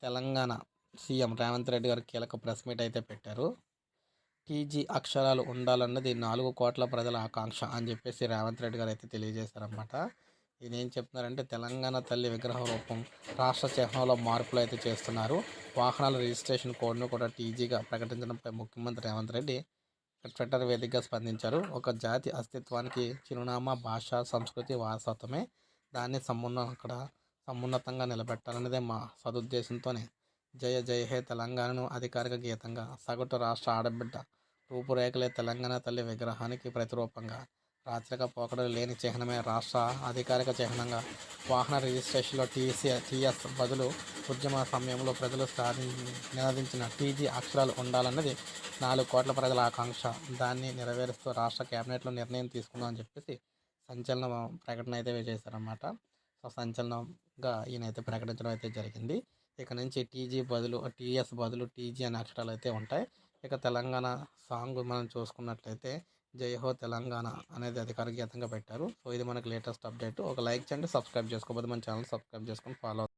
Telangana CM Revanth Reddy గారు కీలక press meet అయితే పెట్టారు. టీజీ అక్షరాలు ఉండాలన్నది 4 కోట్ల ప్రజల ఆకాంక్ష అని చెప్పేసి రేవంత్ రెడ్డి గారు అయితే తెలియజేశారన్నమాట. ఈయనేం చెప్తున్నారంటే తెలంగాణ తల్లి విగ్రహ రూపం రాష్ట్ర చిహ్నంలో మార్పులు అయితే చేస్తున్నారు. వాహనాల రిజిస్ట్రేషన్ కోడ్ను కూడా టీజీగా ప్రకటించడంపై ముఖ్యమంత్రి రేవంత్ రెడ్డి ట్విట్టర్ వేదికగా స్పందించారు. ఒక జాతి అస్తిత్వానికి చిరునామా భాష, సంస్కృతి, వారసత్వమే. దాన్ని సమున్నతంగా నిలబెట్టాలన్నదే మా సదుద్దేశంతోనే జయ జయ హే తెలంగాణను అధికారిక గీతంగా, సగటు రాష్ట్ర ఆడబిడ్డ రూపురేఖలే తెలంగాణ తల్లి విగ్రహానికి ప్రతిరూపంగా, రాచరిక పోకడలు లేని చిహ్నమే రాష్ట్ర అధికారిక చిహ్నంగా, వాహన రిజిస్ట్రేషన్లో టీఎస్ బదులు ఉద్యమ సమయంలో ప్రజలు నినదించిన టీజీ అక్షరాలు ఉండాలన్నది 4 కోట్ల ప్రజల ఆకాంక్ష. దాన్ని నెరవేరుస్తూ రాష్ట్ర కేబినెట్లో నిర్ణయం తీసుకుందాం అని చెప్పేసి సంచలన ప్రకటన అయితే చేశారన్నమాట. సో సంచలనంగా ఈయనైతే ప్రకటించడం అయితే జరిగింది. ఇక నుంచి టీఎస్ బదులు టీజీ అనే అక్షరాలు అయితే ఉంటాయి. ఇక తెలంగాణ సాంగ్ మనం చూసుకున్నట్లయితే జై హో తెలంగాణ అనేది అధికారిక గీతంగా పెట్టారు. సో ఇది మనకి లేటెస్ట్ అప్డేట్. ఒక లైక్ చేయండి, సబ్స్క్రైబ్ చేసుకోకపోతే మన ఛానల్ సబ్స్క్రైబ్ చేసుకొని ఫాలో